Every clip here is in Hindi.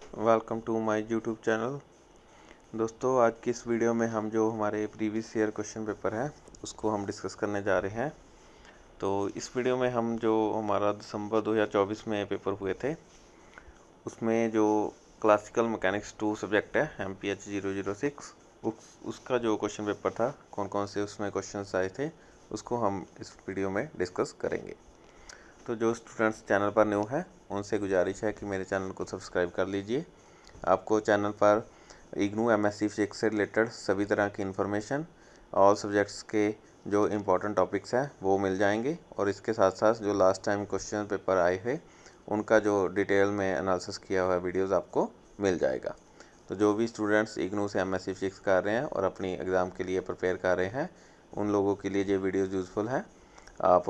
Welcome to my YouTube channel. दोस्तों, आज की इस वीडियो में हम जो हमारे प्रीवियस ईयर क्वेश्चन पेपर है उसको हम डिस्कस करने जा रहे हैं। तो इस वीडियो में हम जो हमारा दिसंबर 2024 में पेपर हुए थे उसमें जो क्लासिकल मैकेनिक्स 2 सब्जेक्ट है MPH 006 उसका जो क्वेश्चन पेपर था, कौन कौन से उसमें क्वेश्चंस आए थे, उसको हम इस वीडियो में डिस्कस करेंगे। तो जो स्टूडेंट्स चैनल पर न्यू है उनसे गुजारिश है कि मेरे चैनल को सब्सक्राइब कर लीजिए। आपको चैनल पर इग्नू MSc फिजिक्स से रिलेटेड सभी तरह की इन्फॉर्मेशन, ऑल सब्जेक्ट्स के जो इम्पोर्टेंट टॉपिक्स हैं वो मिल जाएंगे, और इसके साथ साथ जो लास्ट टाइम क्वेश्चन पेपर आए हैं उनका जो डिटेल में एनालिसिस किया हुआ वीडियोस आपको मिल जाएगा। तो जो भी स्टूडेंट्स इग्नू से MSc फिजिक्स कर रहे हैं और अपनी एग्ज़ाम के लिए प्रिपेयर कर रहे हैं उन लोगों के लिए ये वीडियोज़ यूज़फुल है। आप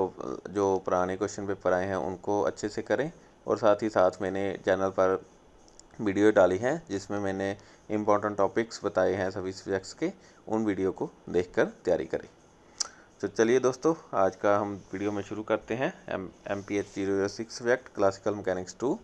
जो पुराने क्वेश्चन पेपर आए हैं उनको अच्छे से करें, और साथ ही साथ मैंने चैनल पर वीडियो डाली है जिसमें मैंने इम्पोर्टेंट टॉपिक्स बताए हैं सभी सब्जेक्ट्स के, उन वीडियो को देखकर तैयारी करें। तो चलिए दोस्तों, आज का हम वीडियो में शुरू करते हैं। MPH 006 subject classical mechanics 2।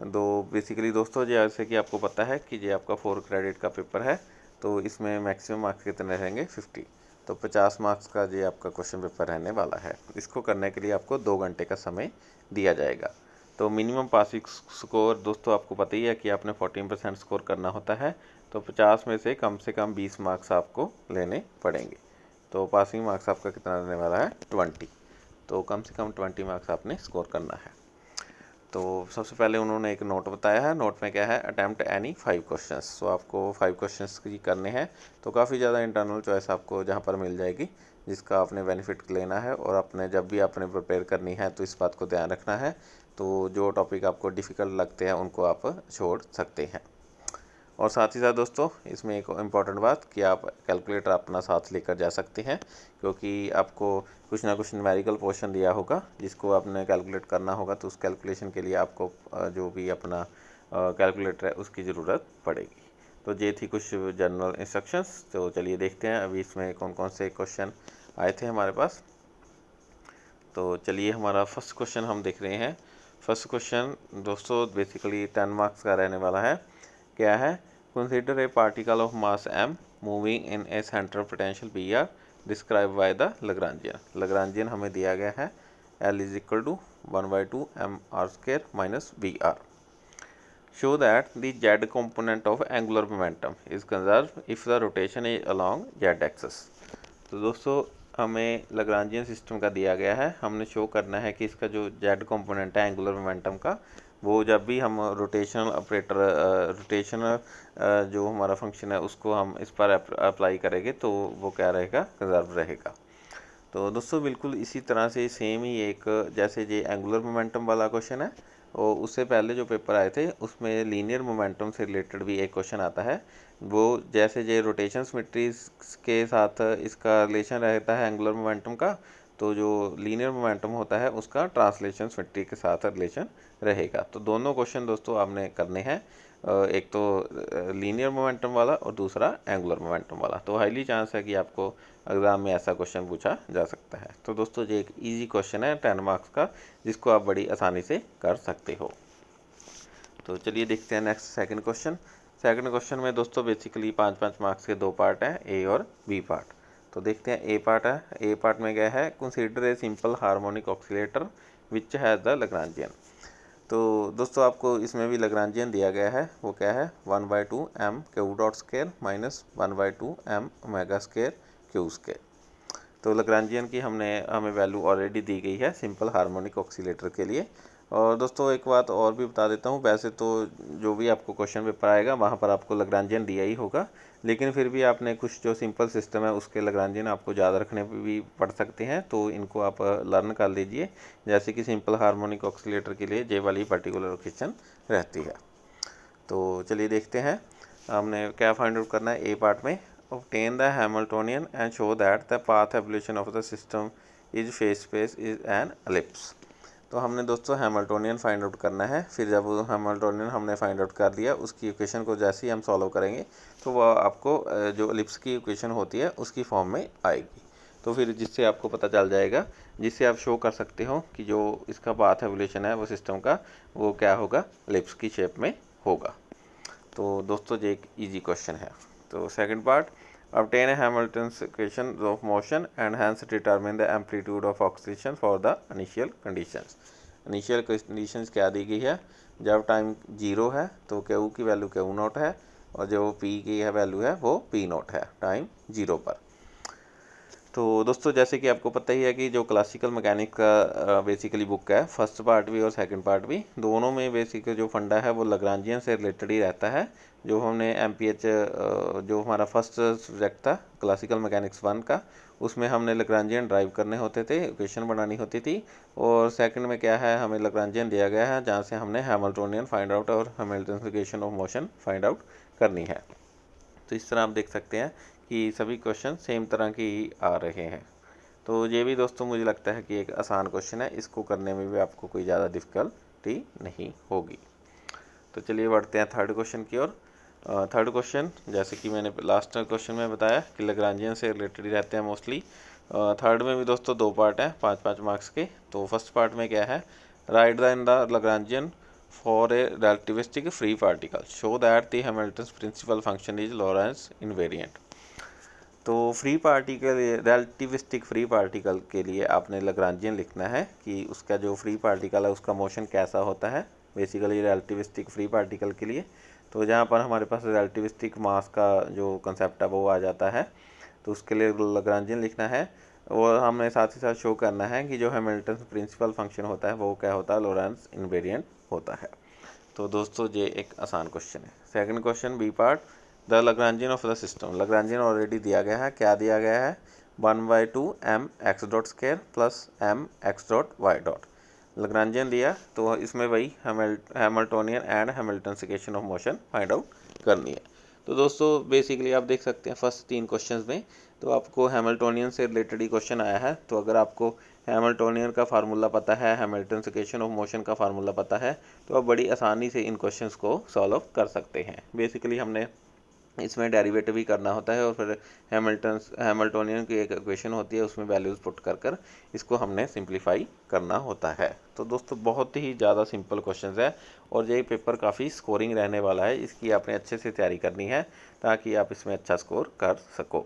तो बेसिकली दोस्तों, जैसे कि आपको पता है कि ये आपका 4 क्रेडिट का पेपर है, तो इसमें मैक्सिमम मार्क्स कितने रहेंगे 50। तो 50 मार्क्स का ये आपका क्वेश्चन पेपर रहने वाला है। इसको करने के लिए आपको 2 घंटे का समय दिया जाएगा। तो मिनिमम पासिंग स्कोर दोस्तों आपको पता ही है कि आपने 14% स्कोर करना होता है। तो 50 में से कम 20 मार्क्स आपको लेने पड़ेंगे। तो पासिंग मार्क्स आपका कितना रहने वाला है 20। तो कम से कम 20 मार्क्स आपने स्कोर करना है। तो सबसे पहले उन्होंने एक नोट बताया है। नोट में क्या है, अटैम्प्ट एनी 5 क्वेश्चंस। तो आपको 5 क्वेश्चंस ही करने हैं। तो काफ़ी ज़्यादा इंटरनल चॉइस आपको जहाँ पर मिल जाएगी जिसका आपने बेनिफिट लेना है, और अपने जब भी आपने प्रिपेयर करनी है तो इस बात को ध्यान रखना है। तो जो टॉपिक आपको डिफ़िकल्ट लगते हैं उनको आप छोड़ सकते हैं। और साथ ही साथ दोस्तों, इसमें एक इम्पॉर्टेंट बात कि आप कैलकुलेटर अपना साथ लेकर जा सकते हैं, क्योंकि आपको कुछ ना कुछ न्यूमेरिकल पोर्शन दिया होगा जिसको आपने कैलकुलेट करना होगा। तो उस कैलकुलेशन के लिए आपको जो भी अपना कैलकुलेटर है उसकी ज़रूरत पड़ेगी। तो ये थी कुछ जनरल इंस्ट्रक्शंस। तो चलिए देखते हैं अभी इसमें कौन कौन से क्वेश्चन आए थे हमारे पास। तो चलिए, हमारा फर्स्ट क्वेश्चन हम देख रहे हैं। फर्स्ट क्वेश्चन दोस्तों बेसिकली 10 मार्क्स का रहने वाला है। क्या है, consider a particle of mass m moving in a centre potential Br describe by the Lagrangian. Lagrangian हमें दिया गया है L is equal to 1/2 mr² minus Br। Show that the z component of angular momentum is conserved if the rotation is along z axis। तो दोस्तों हमें लग्रांजियन सिस्टम का दिया गया है। हमने शो करना है कि इसका जो z कंपोनेंट है एंगुलर मोमेंटम का, वो जब भी हम रोटेशनल ऑपरेटर रोटेशनल जो हमारा फंक्शन है उसको हम इस पर अप्लाई करेंगे तो वो क्या रहेगा, कंजर्व रहेगा। तो दोस्तों बिल्कुल इसी तरह से सेम ही एक जैसे ये एंगुलर मोमेंटम वाला क्वेश्चन है, और उससे पहले जो पेपर आए थे उसमें लीनियर मोमेंटम से रिलेटेड भी एक क्वेश्चन आता है। वो जैसे ये रोटेशन सिमेट्री के साथ इसका रिलेशन रहता है एंगुलर मोमेंटम का, तो जो लीनियर मोमेंटम होता है उसका ट्रांसलेशन सिमेट्री के साथ रिलेशन रहेगा। तो दोनों क्वेश्चन दोस्तों आपने करने हैं, एक तो लीनियर मोमेंटम वाला और दूसरा एंगुलर मोमेंटम वाला। तो हाईली चांस है कि आपको एग्ज़ाम में ऐसा क्वेश्चन पूछा जा सकता है। तो दोस्तों ये एक इजी क्वेश्चन है 10 मार्क्स का, जिसको आप बड़ी आसानी से कर सकते हो। तो चलिए देखते हैं next second question. Second question में दोस्तों बेसिकली 5-5 मार्क्स के 2 पार्ट हैं, ए और बी पार्ट। तो देखते हैं ए पार्ट है। ए पार्ट में क्या है, consider a simple harmonic oscillator which has the लग्रांजियन। तो दोस्तों आपको इसमें भी लग्रांजियन दिया गया है। वो क्या है, 1/2 m Q dot square minus 1/2 m omega square Q square. तो लग्रांजियन की हमें वैल्यू ऑलरेडी दी गई है सिंपल हार्मोनिक ऑक्सीलेटर के लिए। और दोस्तों एक बात और भी बता देता हूँ, वैसे तो जो भी आपको क्वेश्चन पेपर आएगा वहाँ पर आपको लग्रांजियन दिया ही होगा, लेकिन फिर भी आपने कुछ जो सिंपल सिस्टम है उसके लग्रांजियन आपको याद रखने भी पड़ सकते हैं। तो इनको आप लर्न कर लीजिए, जैसे कि सिंपल हार्मोनिक ऑक्सीलेटर के लिए जे वाली पर्टिकुलर क्वेश्चन रहती है। तो चलिए देखते हैं हमने क्या फाइंड आउट करना है। ए पार्ट में obtain the Hamiltonian and show that the path evolution of the system is phase space is an ellipse। तो हमने दोस्तों हैमिल्टोनियन फाइंड आउट करना है। फिर जब वो हैमिल्टोनियन हमने फाइंड आउट कर लिया, उसकी इक्वेशन को जैसे ही हम सॉल्व करेंगे तो वह आपको जो एलिप्स की इक्वेशन होती है उसकी फॉर्म में आएगी। तो फिर जिससे आपको पता चल जाएगा, जिससे आप शो कर सकते हो कि जो इसका पाथ एवोल्यूशन है वो सिस्टम का वो क्या होगा, एलिप्स की शेप में होगा। तो दोस्तों ये एक ईजी क्वेश्चन है। तो second part, obtain a Hamilton's equation of motion and hence determine the amplitude of oscillation for the initial conditions। Initial conditions क्या दी गई है, जब टाइम 0 है तो क्यू की वैल्यू क्यू नॉट है और जो पी की है वैल्यू है वो पी नॉट है टाइम 0 पर। तो दोस्तों जैसे कि आपको पता ही है कि जो क्लासिकल मैकेनिक्स का बेसिकली बुक है, फर्स्ट पार्ट भी और सेकंड पार्ट भी, दोनों में बेसिक जो फंडा है वो लग्रांजियन से रिलेटेड ही रहता है। जो हमने MPH जो हमारा फर्स्ट सब्जेक्ट था क्लासिकल मैकेनिक्स 1 का, उसमें हमने लग्रांजियन ड्राइव करने होते थे, इक्वेशन बनानी होती थी। और सेकंड में क्या है, हमें लग्रांजियन दिया गया है जहाँ से हमने हैमिल्टोनियन फाइंड आउट और Hamilton equation of motion find out करनी है। तो इस तरह आप देख सकते हैं कि सभी क्वेश्चन सेम तरह के ही आ रहे हैं। तो ये भी दोस्तों मुझे लगता है कि एक आसान क्वेश्चन है, इसको करने में भी आपको कोई ज़्यादा डिफ़िकल्टी नहीं होगी। तो चलिए बढ़ते हैं थर्ड क्वेश्चन की ओर। थर्ड क्वेश्चन, जैसे कि मैंने लास्ट क्वेश्चन में बताया कि लग्रांजियन से रिलेटेड ही रहते हैं मोस्टली। थर्ड में भी दोस्तों 2 पार्ट हैं 5-5 मार्क्स के। तो फर्स्ट पार्ट में क्या है, write the in the Lagrangian for a relativistic free particle, show that the Hamilton's principal function is Lorentz invariant. तो free particle, relativistic free particle के लिए आपने लग्रांजियन लिखना है कि उसका जो फ्री पार्टिकल है उसका मोशन कैसा होता है, बेसिकली रिलेटिविस्टिक फ्री पार्टिकल के लिए। तो जहाँ पर हमारे पास रिलेटिविस्टिक मास का जो कंसेप्ट है वो आ जाता है, तो उसके लिए लग्रांजियन लिखना है। और हमें साथ ही साथ शो करना है कि जो हैमिल्टन प्रिंसिपल फंक्शन होता है वो क्या होता है, लॉरेंस इनवेरिएंट होता है। तो दोस्तों ये एक आसान क्वेश्चन है। Second question B part, the Lagrangian of the system. Lagrangian already दिया गया है, क्या दिया गया है, 1/2 mx.2 प्लस mx.y. लग्रांजियन दिया, तो इसमें वही Hamiltonian and Hamilton equation of motion find out करनी है। तो दोस्तों बेसिकली आप देख सकते हैं फर्स्ट 3 क्वेश्चंस में तो आपको हैमिल्टोनियन से रिलेटेड ही क्वेश्चन आया है। तो अगर आपको हैमिल्टोनियन का फार्मूला पता है, हैमिल्टन इक्वेशन ऑफ मोशन का फार्मूला पता है, तो आप बड़ी आसानी से इन क्वेश्चंस को सॉल्व कर सकते हैं। बेसिकली हमने इसमें डेरिवेटिव भी करना होता है और फिर हैमिल्टोनियन की एक इक्वेशन होती है, उसमें वैल्यूज़ पुट कर कर इसको हमने सिंप्लीफाई करना होता है। तो दोस्तों बहुत ही ज़्यादा सिंपल क्वेश्चंस है और ये पेपर काफ़ी स्कोरिंग रहने वाला है, इसकी आपने अच्छे से तैयारी करनी है ताकि आप इसमें अच्छा स्कोर कर सको।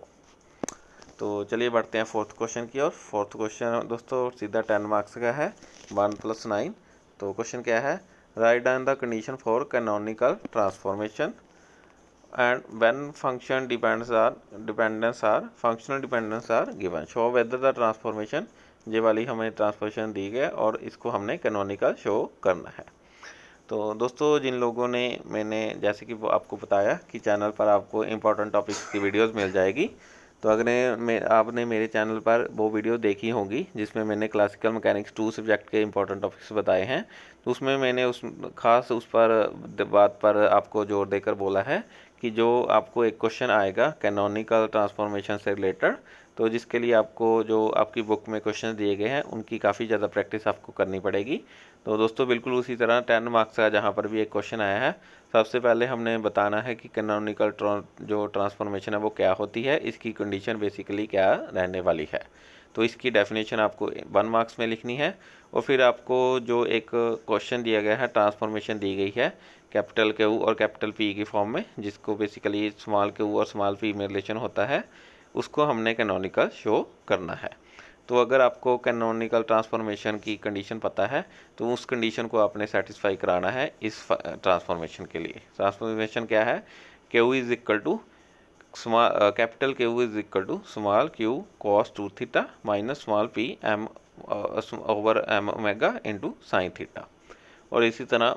तो चलिए बढ़ते हैं फोर्थ क्वेश्चन की ओर। फोर्थ क्वेश्चन दोस्तों सीधा 10 मार्क्स का है, 1 + 9। तो क्वेश्चन क्या है, write down the condition for canonical transformation and when function dependence are functional dependence are given, show whether the transformation, ये वाली हमें ट्रांसफॉर्मेशन दी गई और इसको हमने कैनोनिकल शो करना है। तो दोस्तों जिन लोगों ने, मैंने जैसे कि वो आपको बताया कि चैनल पर आपको इम्पोर्टेंट टॉपिक्स की वीडियोस मिल जाएगी, तो अगर आपने मेरे चैनल पर वो वीडियो देखी होंगी जिसमें मैंने क्लासिकल मैकेनिक्स 2 सब्जेक्ट के इम्पोर्टेंट टॉपिक्स बताए हैं, तो उसमें मैंने उस खास उस पर बात पर आपको जोर देकर बोला है कि जो आपको एक क्वेश्चन आएगा कैनोनिकल ट्रांसफॉर्मेशन से रिलेटेड, तो जिसके लिए आपको जो आपकी बुक में क्वेश्चन दिए गए हैं उनकी काफ़ी ज़्यादा प्रैक्टिस आपको करनी पड़ेगी। तो दोस्तों बिल्कुल उसी तरह 10 मार्क्स का जहाँ पर भी एक क्वेश्चन आया है, सबसे पहले हमने बताना है कि कैनोनिकल जो ट्रांसफॉर्मेशन है वो क्या होती है, इसकी कंडीशन बेसिकली क्या रहने वाली है। तो इसकी डेफिनेशन आपको 1 मार्क्स में लिखनी है। और फिर आपको जो एक क्वेश्चन दिया गया है, ट्रांसफॉर्मेशन दी गई है कैपिटल Q और कैपिटल P की फॉर्म में, जिसको बेसिकली स्मॉल q और स्मॉल p में रिलेशन होता है, उसको हमने कैनोनिकल शो करना है। तो अगर आपको कैनोनिकल ट्रांसफॉर्मेशन की कंडीशन पता है तो उस कंडीशन को आपने सेटिस्फाई कराना है इस ट्रांसफॉर्मेशन के लिए। ट्रांसफॉर्मेशन क्या है, Q is equal to capital Q is equal to small q cos 2 theta minus small p m over m omega into sine theta. और इसी तरह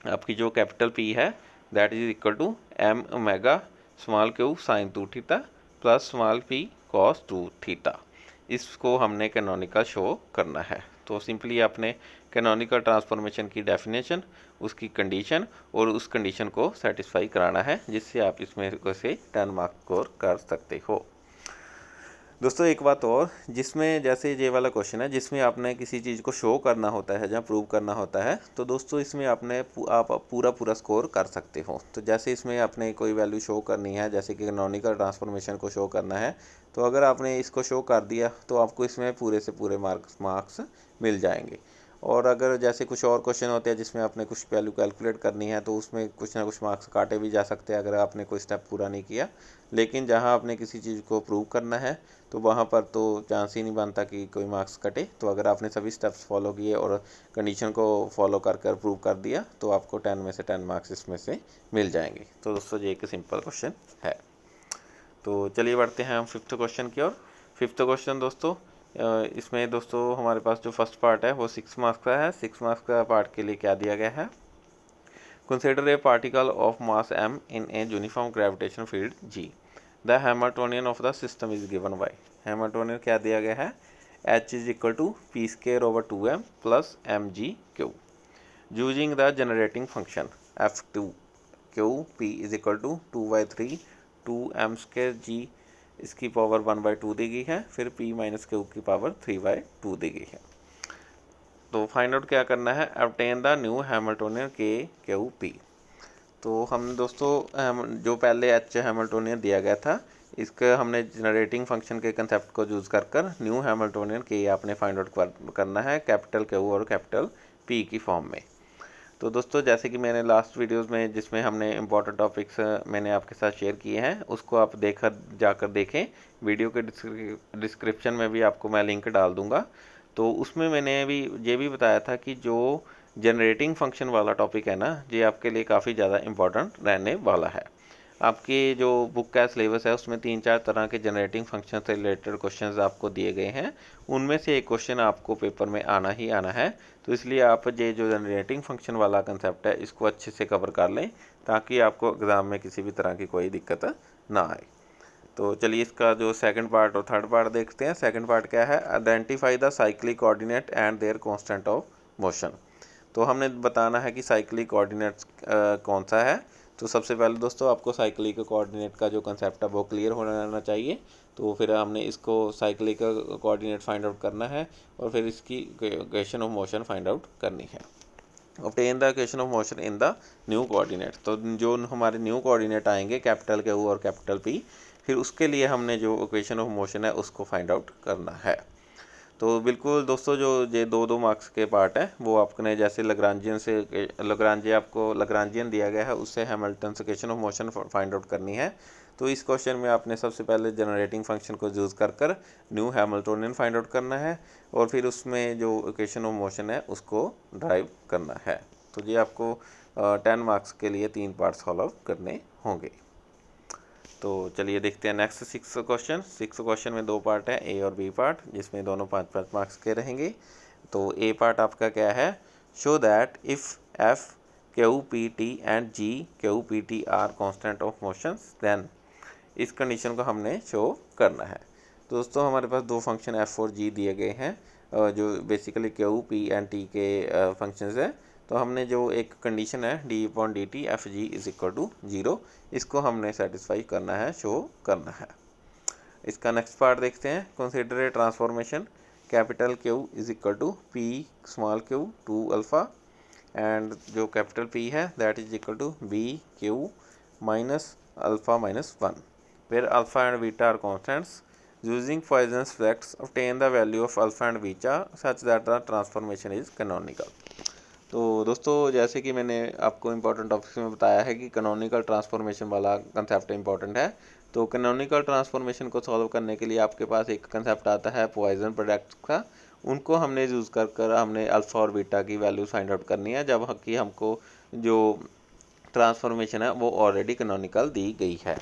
आपकी जो कैपिटल P है that is equal to m omega small q sine 2 theta plus small p cos 2 theta. इसको हमने कैनोनिकल शो करना है। तो सिंपली आपने कैनोनिकल ट्रांसफॉर्मेशन की डेफिनेशन, उसकी कंडीशन और उस कंडीशन को सेटिस्फाई कराना है, जिससे आप इसमें से 10 मार्क्स स्कोर कर सकते हो। दोस्तों एक बात और, जिसमें जैसे ये वाला क्वेश्चन है जिसमें आपने किसी चीज़ को शो करना होता है या प्रूव करना होता है, तो दोस्तों इसमें आप पूरा स्कोर कर सकते हो। तो जैसे इसमें आपने कोई वैल्यू शो करनी है, जैसे कि कैनोनिकल ट्रांसफॉर्मेशन को शो करना है, तो अगर आपने इसको शो कर दिया तो आपको इसमें पूरे से पूरे मार्क्स मिल जाएंगे। और अगर जैसे कुछ और क्वेश्चन होते हैं जिसमें आपने कुछ वैल्यू कैलकुलेट करनी है तो उसमें कुछ ना कुछ मार्क्स काटे भी जा सकते हैं अगर आपने कोई स्टेप पूरा नहीं किया। लेकिन जहां आपने किसी चीज़ को प्रूव करना है तो वहां पर तो चांस ही नहीं बनता कि कोई मार्क्स कटे। तो अगर आपने सभी स्टेप्स फॉलो किए और कंडीशन को फॉलो कर कर प्रूव कर दिया तो आपको 10 में से 10 मार्क्स इसमें से मिल जाएंगे। तो दोस्तों ये एक सिंपल क्वेश्चन है। तो चलिए बढ़ते हैं हम फिफ्थ क्वेश्चन की ओर। फिफ्थ क्वेश्चन दोस्तों इसमें दोस्तों हमारे पास जो फर्स्ट पार्ट है वो 6 मार्क्स का है। 6 मार्क्स का पार्ट के लिए क्या दिया गया है, consider a particle of mass m in a uniform gravitation field g, the Hamiltonian of the system is given by. Hamiltonian क्या दिया गया है, h is equal to P square over 2m plus M G Q, using the generating function f2 Q p is equal to 2/3 2m square g इसकी पावर 1/2 दी गई है, फिर p माइनस क्यू की पावर 3/2 दी गई है। तो फाइंड आउट क्या करना है, ऑब्टेन द न्यू हैमिल्टोनियन के क्यू पी। तो हम दोस्तों जो पहले एच हैमिल्टोनियन दिया गया था इसका हमने जनरेटिंग फंक्शन के कंसेप्ट को यूज़ कर कर न्यू हैमिल्टोनियन के आपने फाइंड आउट करना है कैपिटल क्यू और कैपिटल पी की फॉर्म में। तो दोस्तों जैसे कि मैंने लास्ट वीडियोस में जिसमें हमने इंपॉर्टेंट टॉपिक्स मैंने आपके साथ शेयर किए हैं उसको आप जाकर देखें। वीडियो के डिस्क्रिप्शन में भी आपको मैं लिंक डाल दूंगा। तो उसमें मैंने भी ये भी बताया था कि जो जनरेटिंग फंक्शन वाला टॉपिक है ना, ये आपके लिए काफ़ी ज़्यादा इम्पोर्टेंट रहने वाला है। आपकी जो बुक का सिलेबस है उसमें 3-4 तरह के जनरेटिंग फंक्शन से रिलेटेड क्वेश्चंस आपको दिए गए हैं, उनमें से एक क्वेश्चन आपको पेपर में आना ही आना है। तो इसलिए आप ये जो जनरेटिंग फंक्शन वाला कंसेप्ट है इसको अच्छे से कवर कर लें ताकि आपको एग्ज़ाम में किसी भी तरह की कोई दिक्कत ना आए। तो चलिए इसका जो सेकंड पार्ट और थर्ड पार्ट देखते हैं। सेकंड पार्ट क्या है, identify the cyclic coordinate and their constant of motion. तो हमने बताना है कि साइक्लिक कोऑर्डिनेट्स कौन सा है। तो सबसे पहले दोस्तों आपको साइक्लिक कोऑर्डिनेट का जो कंसेप्ट है वो क्लियर होना चाहिए। तो फिर हमने इसको साइक्लिक कोऑर्डिनेट फाइंड आउट करना है और फिर इसकी equation of motion find out करनी है। Obtain the equation of motion in the new coordinate. तो जो हमारे न्यू कोऑर्डिनेट आएंगे कैपिटल क्यू और कैपिटल पी, फिर उसके लिए हमने जो इक्वेशन ऑफ मोशन है उसको फाइंड आउट करना है। तो बिल्कुल दोस्तों जो ये 2-2 मार्क्स के पार्ट है वो आपने जैसे लग्रांजियन दिया गया है उससे Hamilton equation of motion find out करनी है। तो इस क्वेश्चन में आपने सबसे पहले जनरेटिंग फंक्शन को यूज़ कर कर न्यू हैमिल्टोनियन फाइंड आउट करना है और फिर उसमें जो इक्वेशन ऑफ मोशन है उसको ड्राइव करना है। तो ये आपको 10 मार्क्स के लिए 3 पार्ट सॉल्व करने होंगे। तो चलिए देखते हैं नेक्स्ट 6 क्वेश्चन। 6 क्वेश्चन में 2 पार्ट है, ए और बी पार्ट, जिसमें दोनों 5-5 मार्क्स के रहेंगे। तो ए पार्ट आपका क्या है, show that if F Q P T and G Q P T are constant of motions then, इस कंडीशन को हमने शो करना है। तो दोस्तों हमारे पास 2 फंक्शन एफ और जी दिए गए हैं जो basically Q P and T के फंक्शंस है। तो हमने जो एक कंडीशन है d/dt F G is equal to 0, इसको हमने सेटिस्फाई करना है, शो करना है। इसका नेक्स्ट पार्ट देखते हैं, consider a transformation capital Q is equal to P small Q to alpha and जो कैपिटल पी है that is equal to B Q minus alpha minus 1, where alpha and beta are constants. Using Poisson's effects, obtain the value of alpha and beta such that the transformation is canonical. तो दोस्तों जैसे कि मैंने आपको इम्पोर्टेंट टॉपिक्स में बताया है कि कैनोनिकल ट्रांसफॉर्मेशन वाला कंसेप्ट इंपॉर्टेंट है। तो कैनोनिकल ट्रांसफॉर्मेशन को सॉल्व करने के लिए आपके पास एक कंसेप्ट आता है पॉइजन प्रोडक्ट का, उनको हमने यूज़ कर कर हमने अल्फ़ा और बीटा की वैल्यू फाइंड आउट करनी है जब कि हमको जो ट्रांसफॉर्मेशन है वो ऑलरेडी कैनोनिकल दी गई है।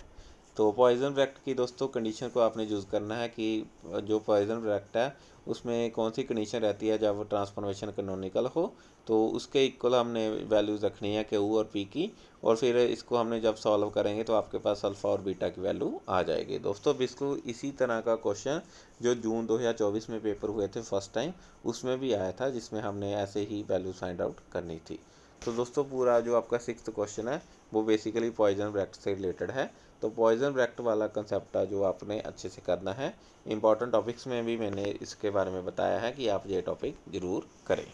तो पॉइजन ब्रैकेट की दोस्तों कंडीशन को आपने यूज़ करना है कि जो पॉइजन ब्रैकेट है उसमें कौन सी कंडीशन रहती है जब ट्रांसफॉर्मेशन कैनोनिकल हो। तो उसके इक्वल हमने वैल्यूज़ रखनी है क्यू और पी की, और फिर इसको हमने जब सॉल्व करेंगे तो आपके पास अल्फ़ा और बीटा की वैल्यू आ जाएगी। दोस्तों बिल्कुल इसी तरह का क्वेश्चन जो जून 2024 में पेपर हुए थे फर्स्ट टाइम, उसमें भी आया था जिसमें हमने ऐसे ही वैल्यू फाइंड आउट करनी थी। तो दोस्तों पूरा जो आपका 6th क्वेश्चन है वो बेसिकली पॉइजन ब्रैकेट से रिलेटेड है। तो पॉइजन ब्रैकेट वाला कंसेप्ट जो आपने अच्छे से करना है, इंपॉर्टेंट टॉपिक्स में भी मैंने इसके बारे में बताया है कि आप ये टॉपिक ज़रूर करें।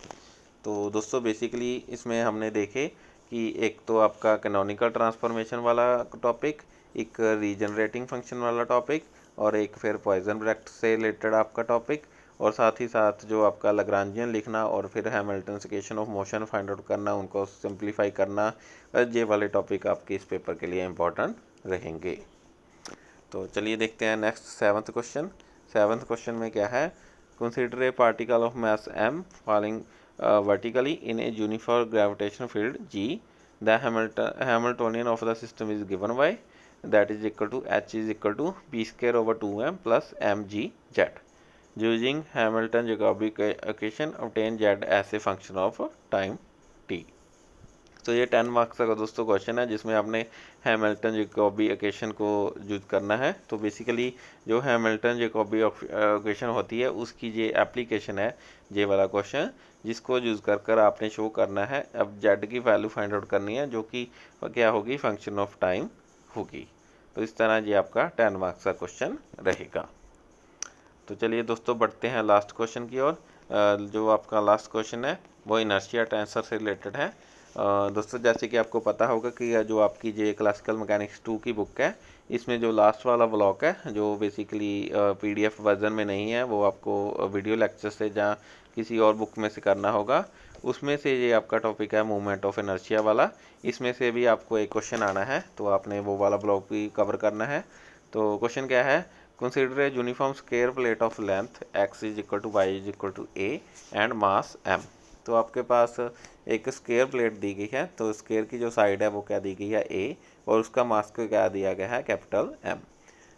तो दोस्तों बेसिकली इसमें हमने देखे कि एक तो आपका कैनोनिकल ट्रांसफॉर्मेशन वाला टॉपिक, एक रीजनरेटिंग फंक्शन वाला टॉपिक और एक फिर पॉइजन ब्रैकेट से रिलेटेड आपका टॉपिक, और साथ ही साथ जो आपका लैग्रांजियन लिखना और फिर Hamilton's equation of motion find out करना, उनको सिंप्लीफाई करना, ये वाले टॉपिक आपके इस पेपर के लिए इम्पोर्टेंट रहेंगे। तो चलिए देखते हैं next seventh question. Seventh question में क्या है, consider a particle of mass m falling vertically in a uniform gravitational field G. The Hamiltonian of the system is given by, that is equal to h is equal to p square over 2m plus mgz. Using Hamilton-Jacobi equation obtain z as a function of time t. तो ये 10 मार्क्स का दोस्तों क्वेश्चन है जिसमें आपने हैमिल्टन जैकोबी इक्वेशन को यूज करना है। तो बेसिकली जो हैमिल्टन जैकोबी इक्वेशन होती है उसकी ये एप्लीकेशन है, ये वाला क्वेश्चन, जिसको यूज कर आपने शो करना है। अब जेड की वैल्यू फाइंड आउट करनी है जो कि क्या होगी, फंक्शन ऑफ टाइम होगी। तो इस तरह ये आपका 10 मार्क्स का क्वेश्चन रहेगा। तो चलिए दोस्तों बढ़ते हैं लास्ट क्वेश्चन की ओर। जो आपका लास्ट क्वेश्चन है वो इनर्शिया टेंसर से रिलेटेड है। दोस्तों जैसे कि आपको पता होगा कि जो आपकी जो क्लासिकल मैकेनिक्स 2 की बुक है, इसमें जो लास्ट वाला ब्लॉक है जो बेसिकली पीडीएफ वर्जन में नहीं है, वो आपको वीडियो लेक्चर से या किसी और बुक में से करना होगा। उसमें से ये आपका टॉपिक है मूवमेंट ऑफ इनर्शिया वाला। इसमें से भी आपको एक क्वेश्चन आना है, तो आपने वो वाला ब्लॉक भी कवर करना है। तो क्वेश्चन क्या है, consider a uniform square plate of length x is equal to Y is equal to a and mass m। तो आपके पास एक स्क्वायर प्लेट दी गई है, तो स्क्वायर की जो साइड है वो क्या दी गई है a, और उसका मास को क्या दिया गया है capital M।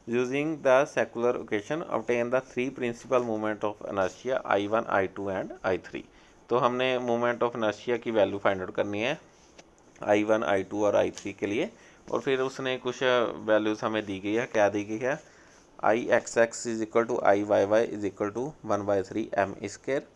Using the secular equation obtain the 3 principal movement of inertia I1 I2 and I3। तो हमने मूवमेंट ऑफ इनर्शिया की वैल्यू फाइंड आउट करनी है I1 I2 और I3 के लिए, और फिर उसने कुछ वैल्यूज़ हमें दी गई है। क्या दी गई है, I(x(x) is equal to I(y(y) is equal to 1/3 m square,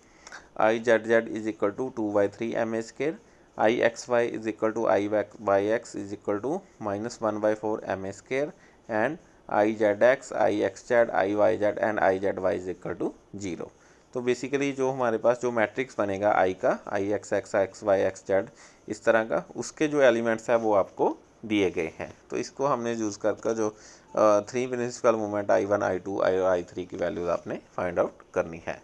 I(z(z) is equal to 2/3 m square, I(xy) is equal to I(y(x) is equal to -1/4 m square, and I(z(x), I(x(z), I(y(z) and I(z(y) is equal to 0। तो बेसिकली जो हमारे पास जो मैट्रिक्स बनेगा I का, I(x(x), I(x(y), X(z), इस तरह का, उसके जो एलिमेंट्स है वो आपको दिए गए हैं। तो इसको हमने यूज़ कर जो 3 principal movement I1 I2 I3 की वैल्यूज आपने फाइंड आउट करनी है।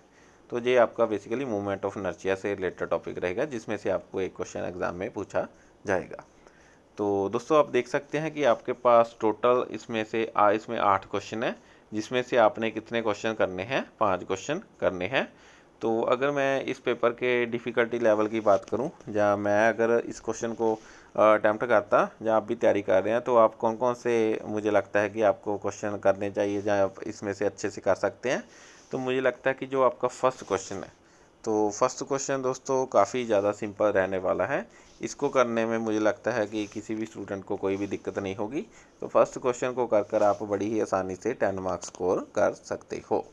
तो ये आपका बेसिकली मूवमेंट ऑफ इनर्शिया से रिलेटेड टॉपिक रहेगा, जिसमें से आपको एक क्वेश्चन एग्जाम में पूछा जाएगा। तो दोस्तों आप देख सकते हैं कि आपके पास टोटल इसमें 8 क्वेश्चन है, जिसमें से आपने कितने क्वेश्चन करने हैं, 5 क्वेश्चन करने हैं। तो अगर मैं इस पेपर के डिफ़िकल्टी लेवल की बात करूं, या मैं अगर इस क्वेश्चन को अटैम्प्ट करता, या आप भी तैयारी कर रहे हैं, तो आप कौन कौन से मुझे लगता है कि आपको क्वेश्चन करने चाहिए या आप इसमें से अच्छे से कर सकते हैं। तो मुझे लगता है कि जो आपका फर्स्ट क्वेश्चन है, तो फर्स्ट क्वेश्चन दोस्तों काफ़ी ज़्यादा सिंपल रहने वाला है। इसको करने में मुझे लगता है कि किसी भी स्टूडेंट को कोई भी दिक्कत नहीं होगी। तो फर्स्ट क्वेश्चन को कर आप बड़ी ही आसानी से 10 मार्क्स स्कोर कर सकते हो।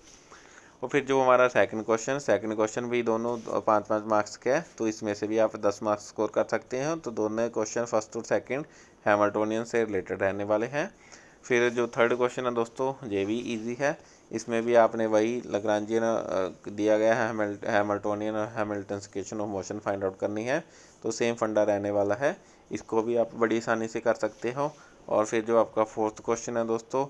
और फिर जो हमारा सेकंड क्वेश्चन भी दोनों 5-5 मार्क्स के है, तो इसमें से भी आप 10 मार्क्स स्कोर कर सकते हैं। तो दोनों क्वेश्चन फर्स्ट और सेकंड हैमिल्टोनियन से रिलेटेड रहने वाले हैं। फिर जो थर्ड क्वेश्चन है दोस्तों, ये भी इजी है। इसमें भी आपने वही लैग्रांजियन दिया गया है, हैमिल्टोनियन और Hamilton equation of motion find out करनी है। तो सेम फंडा रहने वाला है, इसको भी आप बड़ी आसानी से कर सकते हो। और फिर जो आपका फोर्थ क्वेश्चन है दोस्तों,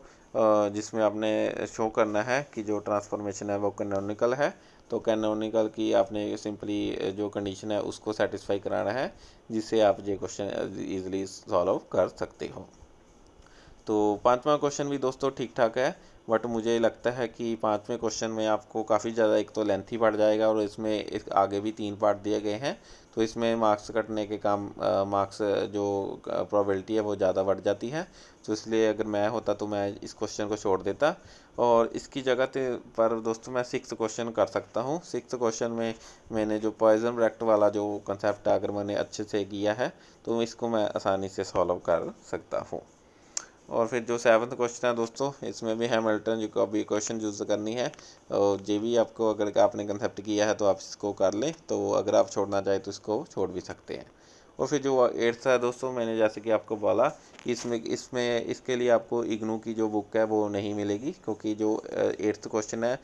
जिसमें आपने शो करना है कि जो ट्रांसफॉर्मेशन है वो कैनोनिकल है। तो कैनोनिकल की आपने सिंपली जो कंडीशन है उसको सेटिस्फाई कराना है, जिससे आप ये क्वेश्चन ईजिली सॉल्व कर सकते हो। तो 5वां क्वेश्चन भी दोस्तों ठीक ठाक है, बट मुझे लगता है कि 5वें क्वेश्चन में आपको काफ़ी ज़्यादा एक तो लेंथी पड़ जाएगा, और इसमें आगे भी 3 पार्ट दिए गए हैं। तो इसमें मार्क्स कटने के मार्क्स जो प्रोबेबिलिटी है वो ज़्यादा बढ़ जाती है। तो इसलिए अगर मैं होता तो मैं इस क्वेश्चन को छोड़ देता, और इसकी जगह पर दोस्तों मैं 6th क्वेश्चन कर सकता हूँ। 6th क्वेश्चन में मैंने जो पॉइजन ब्रैकेट वाला जो कंसेप्ट है, अगर मैंने अच्छे से किया है तो इसको मैं आसानी से सॉल्व कर सकता हूँ। और फिर जो 7th क्वेश्चन है दोस्तों, इसमें भी हैमिल्टन जैकोबी इक्वेशन यूज़ करनी है। और ये भी आपको अगर आपने कंसेप्ट किया है तो आप इसको कर लें, तो अगर आप छोड़ना चाहें तो इसको छोड़ भी सकते हैं। और फिर जो 8th है दोस्तों, मैंने जैसे कि आपको बोला कि इसमें इसके लिए आपको इग्नू की जो बुक है वो नहीं मिलेगी, क्योंकि जो 8th क्वेश्चन है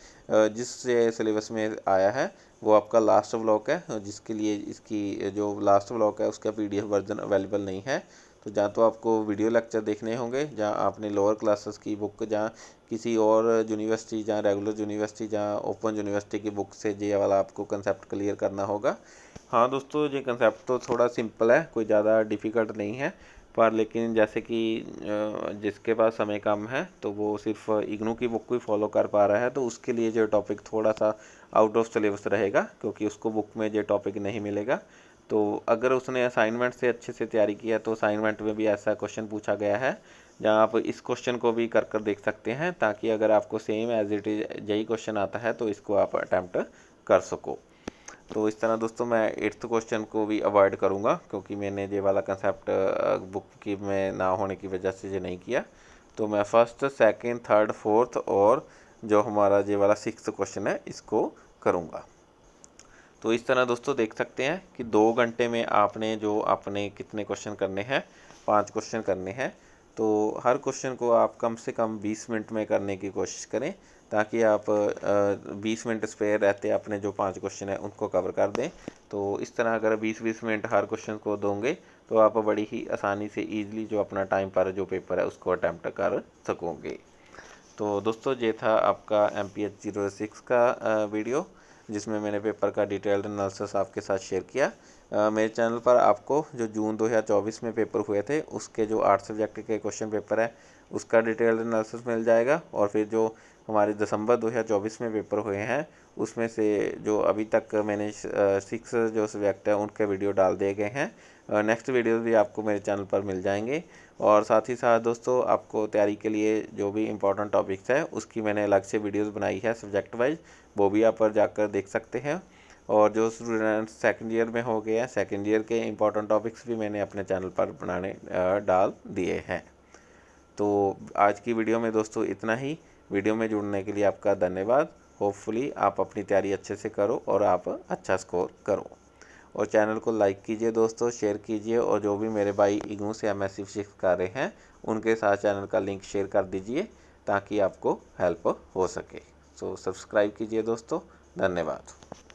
जिस सिलेबस में आया है वो आपका लास्ट ब्लॉक है, जिसके लिए इसकी जो लास्ट ब्लॉक है उसका PDF वर्जन अवेलेबल नहीं है। तो जहाँ तो आपको वीडियो लेक्चर देखने होंगे, जहाँ आपने लोअर क्लासेस की बुक, जहाँ किसी और यूनिवर्सिटी, जहाँ रेगुलर यूनिवर्सिटी, जहाँ ओपन यूनिवर्सिटी की बुक से ये वाला आपको कंसेप्ट क्लियर करना होगा। हाँ दोस्तों, ये कंसेप्ट तो थोड़ा सिंपल है, कोई ज़्यादा डिफ़िकल्ट नहीं है, पर लेकिन जैसे कि जिसके पास समय कम है तो वो सिर्फ इग्नू की बुक को ही फॉलो कर पा रहा है, तो उसके लिए जो टॉपिक थोड़ा सा आउट ऑफ सिलेबस रहेगा, क्योंकि उसको बुक में ये टॉपिक नहीं मिलेगा। तो अगर उसने असाइनमेंट से अच्छे से तैयारी किया तो असाइनमेंट में भी ऐसा क्वेश्चन पूछा गया है, जहाँ आप इस क्वेश्चन को भी कर देख सकते हैं, ताकि अगर आपको सेम एज इट इज यही क्वेश्चन आता है तो इसको आप अटैम्प्ट कर सको। तो इस तरह दोस्तों मैं 8th क्वेश्चन को भी अवॉइड करूँगा, क्योंकि मैंने ये वाला कंसेप्ट बुक की में ना होने की वजह से ये नहीं किया। तो मैं फर्स्ट, सेकंड, थर्ड, फोर्थ और जो हमारा ये वाला 6th क्वेश्चन है इसको करूँगा। तो इस तरह दोस्तों देख सकते हैं कि 2 घंटे में आपने कितने क्वेश्चन करने हैं, 5 क्वेश्चन करने हैं। तो हर क्वेश्चन को आप कम से कम 20 मिनट में करने की कोशिश करें, ताकि आप 20 मिनट स्पेयर रहते अपने जो 5 क्वेश्चन है उनको कवर कर दें। तो इस तरह अगर 20-20 मिनट हर क्वेश्चन को दोगे तो आप बड़ी ही आसानी से ईजिली जो अपना टाइम पर जो पेपर है उसको अटैम्प्ट कर सकोगे। तो दोस्तों ये था आपका MPH 06 का वीडियो, जिसमें मैंने पेपर का डिटेल्ड एनालिसिस आपके साथ शेयर किया। मेरे चैनल पर आपको जो जून 2024 में पेपर हुए थे उसके जो 8 सब्जेक्ट के क्वेश्चन पेपर है उसका डिटेल्ड एनालिसिस मिल जाएगा, और फिर जो हमारे दिसंबर 2024 में पेपर हुए हैं उसमें से जो अभी तक मैंने 6 जो सब्जेक्ट है उनके वीडियो डाल दिए गए हैं। नेक्स्ट वीडियो भी आपको मेरे चैनल पर मिल जाएंगे। और साथ ही साथ दोस्तों आपको तैयारी के लिए जो भी इम्पोर्टेंट टॉपिक्स है उसकी मैंने अलग से वीडियोस बनाई है सब्जेक्ट वाइज, वो भी आप पर जाकर देख सकते हैं। और जो स्टूडेंट सेकंड ईयर में हो गए हैं, सेकंड ईयर के इम्पोर्टेंट टॉपिक्स भी मैंने अपने चैनल पर बनाने डाल दिए हैं। तो आज की वीडियो में दोस्तों इतना ही। वीडियो में जुड़ने के लिए आपका धन्यवाद। होपफुली आप अपनी तैयारी अच्छे से करो और आप अच्छा स्कोर करो। और चैनल को लाइक कीजिए दोस्तों, शेयर कीजिए, और जो भी मेरे भाई इग्नू से MSc फिजिक्स कर रहे हैं उनके साथ चैनल का लिंक शेयर कर दीजिए, ताकि आपको हेल्प हो सके। सो सब्सक्राइब कीजिए दोस्तों। धन्यवाद।